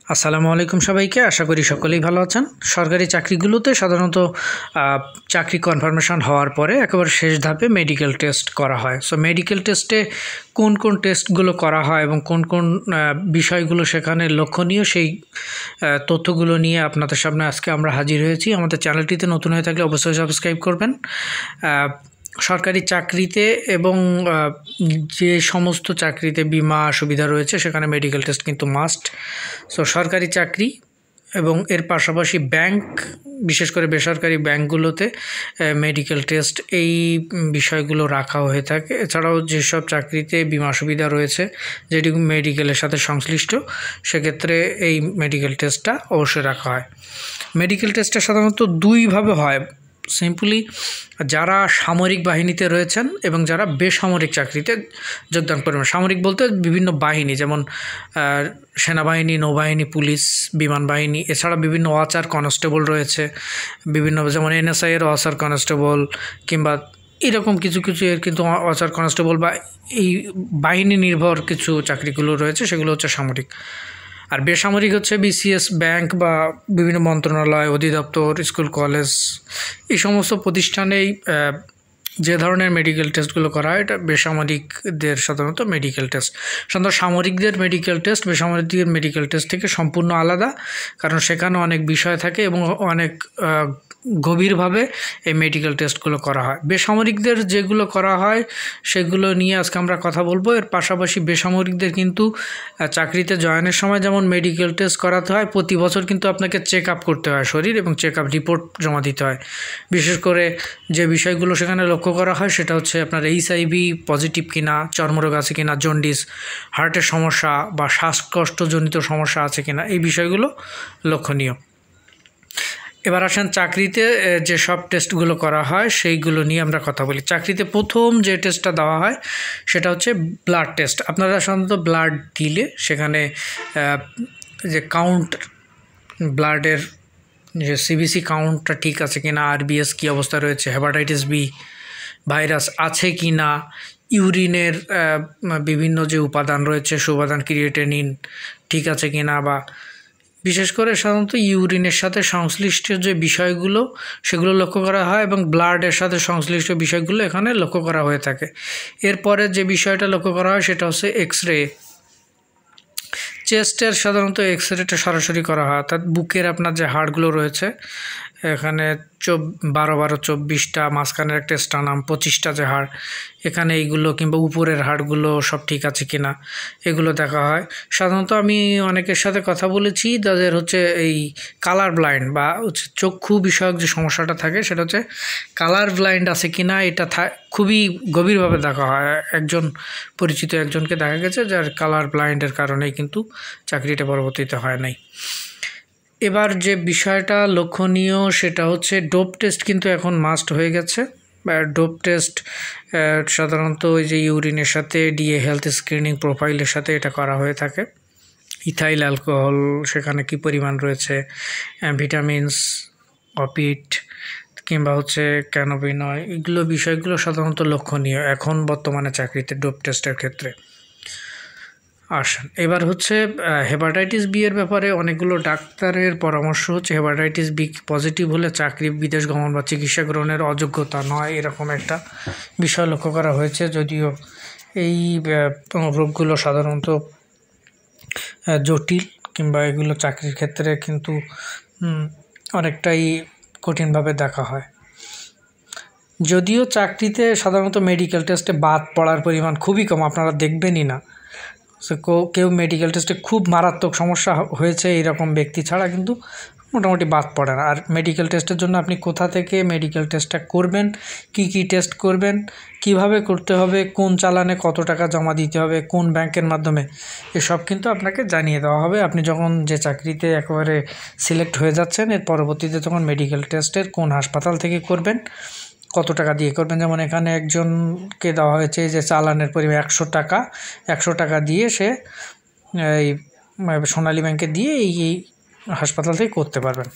আসসালামু আলাইকুম সবাইকে। আশা করি সকলেই ভালো আছেন। সরকারি চাকরিগুলোতে সাধারণত চাকরি কনফার্মেশন হওয়ার পরে একেবারে শেষ ধাপে মেডিকেল টেস্ট করা হয়। সো মেডিকেল টেস্টে কোন কোন টেস্টগুলো করা হয় এবং কোন কোন বিষয়গুলো সেখানে লক্ষণীয়, সেই তথ্যগুলো নিয়ে আপনাদের সামনে আজকে আমরা হাজির হয়েছি। আমাদের চ্যানেলটিতে নতুন হয়ে থাকলে অবশ্যই সাবস্ক্রাইব করবেন। সরকারি চাকরিতে এবং যে সমস্ত চাকরিতে বিমা সুবিধা রয়েছে সেখানে মেডিকেল টেস্ট কিন্তু মাস্ট। সো সরকারি চাকরি এবং এর পাশাপাশি ব্যাংক, বিশেষ করে বেসরকারি ব্যাংকগুলোতে মেডিকেল টেস্ট এই বিষয়গুলো রাখা হয়ে থাকে। এছাড়াও যেসব চাকরিতে বিমা সুবিধা রয়েছে যেটি মেডিকেলের সাথে সংশ্লিষ্ট, সেক্ষেত্রে এই মেডিকেল টেস্টটা অবশ্যই রাখা হয়। মেডিকেল টেস্টটা সাধারণত দুইভাবে হয়। সিম্পলি যারা সামরিক বাহিনীতে রয়েছেন এবং যারা বেসামরিক চাকরিতে যোগদান করবেন। সামরিক বলতে বিভিন্ন বাহিনী, যেমন সেনাবাহিনী, নৌবাহিনী, পুলিশ, বিমান বাহিনী, এছাড়া বিভিন্ন ওয়াচার কনস্টেবল রয়েছে, বিভিন্ন যেমন এনএসআই এর ওয়াচার কনস্টেবল, কিংবা এরকম কিছু কিছু এর কিন্তু ওয়াচার কনস্টেবল বা এই বাহিনী নির্ভর কিছু চাকরিগুলো রয়েছে, সেগুলো হচ্ছে সামরিক। আর বেসামরিক হচ্ছে বিসিএস, ব্যাংক বা বিভিন্ন মন্ত্রণালয়, অধিদপ্তর, স্কুল, কলেজ, এই সমস্ত প্রতিষ্ঠানেই যে ধরনের মেডিকেল টেস্টগুলো করা হয় এটা বেসামরিকদের সাধারণত মেডিকেল টেস্ট। সাধারণত সামরিকদের মেডিকেল টেস্ট বেসামরিকদের মেডিকেল টেস্ট থেকে সম্পূর্ণ আলাদা, কারণ সেখানে অনেক বিষয় থাকে এবং অনেক গভীরভাবে এই মেডিকেল টেস্টগুলো করা হয়। বেসামরিকদের যেগুলো করা হয় সেগুলো নিয়ে আজকে আমরা কথা বলবো। এর পাশাপাশি বেসামরিকদের কিন্তু চাকরিতে জয়েনের সময় যেমন মেডিকেল টেস্ট করাতে হয়, প্রতি বছর কিন্তু আপনাকে চেক আপ করতে হয় শরীর, এবং চেক আপ রিপোর্ট জমা দিতে হয়। বিশেষ করে যে বিষয়গুলো সেখানে লক্ষ্য করা হয় সেটা হচ্ছে আপনার HIV পজিটিভ কিনা, চর্মরোগ আছে কিনা, জন্ডিস, হার্টের সমস্যা বা শ্বাসকষ্টজনিত সমস্যা আছে কিনা, এই বিষয়গুলো লক্ষণীয়। এবার আসেন চাকরিতে যে সব টেস্টগুলো করা হয় সেইগুলো নিয়ে আমরা কথা বলি। চাকরিতে প্রথম যে টেস্টটা দেওয়া হয় সেটা হচ্ছে ব্লাড টেস্ট। আপনারা সাধারণত ব্লাড দিলে সেখানে যে কাউন্ট, ব্লাডের যে সিবিসি কাউন্টটা ঠিক আছে কিনা, RBS কী অবস্থা রয়েছে, হেপাটাইটিস বি ভাইরাস আছে কি না, ইউরিনের বিভিন্ন যে উপাদান রয়েছে, সুপাদান ক্রিয়েটিনিন ঠিক আছে কি না, বা বিশেষ করে সাধারণত ইউরিনের সাথে সংশ্লিষ্ট যে বিষয়গুলো সেগুলো লক্ষ্য করা হয়, এবং ব্লাডের সাথে সংশ্লিষ্ট বিষয়গুলো এখানে লক্ষ্য করা হয়ে থাকে। এরপরে যে বিষয়টা লক্ষ্য করা হয় সেটা হচ্ছে এক্সরে। চেস্টের সাধারণত এক্সরেটা সরাসরি করা হয়, অর্থাৎ বুকের আপনার যে হাড়গুলো রয়েছে এখানে 12-24টা, মাঝখানের একটা স্টার্নাম 25টা যে হাড়, এখানে এইগুলো কিংবা উপরের হাড়গুলো সব ঠিক আছে কিনা এগুলো দেখা হয়। সাধারণত আমি অনেকের সাথে কথা বলেছি যাদের হচ্ছে এই কালার ব্লাইন্ড বা হচ্ছে চক্ষু বিষয়ক যে সমস্যাটা থাকে সেটা হচ্ছে কালার ব্লাইন্ড আছে কিনা, এটা খুবই গভীরভাবে দেখা হয়। একজন পরিচিত একজনকে দেখা গেছে যার কালার ব্লাইন্ডের কারণেই কিন্তু চাকরিটা পরবর্তীতে হয় নাই। এবার যে বিষয়টা লক্ষণীয় সেটা হচ্ছে ডোপ টেস্ট কিন্তু এখন মাস্ট হয়ে গেছে। ডোপ টেস্ট সাধারণত ওই যে ইউরিনের সাথে ডিএ হেলথ স্ক্রিনিং প্রোফাইলের সাথে এটা করা হয়ে থাকে। ইথাইল অ্যালকোহল সেখানে কি পরিমাণ রয়েছে, ভিটামিনস, অপিট কিংবা হচ্ছে ক্যানোবিনয়, এগুলো বিষয়গুলো সাধারণত লক্ষণীয় এখন বর্তমানে চাকরিতে ডোপ টেস্টের ক্ষেত্রে। আসেন এবার হচ্ছে হেপাটাইটিস বি এর ব্যাপারে অনেকগুলো ডাক্তারের পরামর্শ হচ্ছে হেপাটাইটিস বি পজিটিভ হলে চাকরি, বিদেশ গমন বা চিকিৎসা গ্রহণের অযোগ্যতা নয়, এরকম একটা বিষয় লক্ষ্য করা হয়েছে। যদিও এই রোগগুলো সাধারণত জটিল কিংবা এগুলো চাকরির ক্ষেত্রে কিন্তু অনেকটাই কঠিনভাবে দেখা হয়। যদিও চাকরিতে সাধারণত মেডিকেল টেস্টে বাদ পড়ার পরিমাণ খুবই কম, আপনারা দেখবেনই না। কেউ মেডিকেল টেস্টে খুব মারাত্মক সমস্যা হয়েছে এরকম ব্যক্তি ছাড়া কিন্তু মোটামুটি বাদ পড়ে না। আর মেডিকেল টেস্টের জন্য আপনি কোথা থেকে মেডিকেল টেস্টটা করবেন, কি টেস্ট করবেন, কিভাবে করতে হবে, কোন চালানে কত টাকা জমা দিতে হবে, কোন ব্যাংকের মাধ্যমে, এসব কিন্তু আপনাকে জানিয়ে দেওয়া হবে আপনি যখন যে চাকরিতে একেবারে সিলেক্ট হয়ে যাচ্ছেন। এর পরবর্তীতে তখন মেডিকেল টেস্টের কোন হাসপাতাল থেকে করবেন, কত টাকা দিয়ে করবেন। যেমন এখানে একজনকে দেওয়া হয়েছে যে চালানের পরিমাণ 100 টাকা দিয়ে সে এই সোনালী ব্যাংকে দিয়ে এই হাসপাতাল থেকে করতে পারবেন।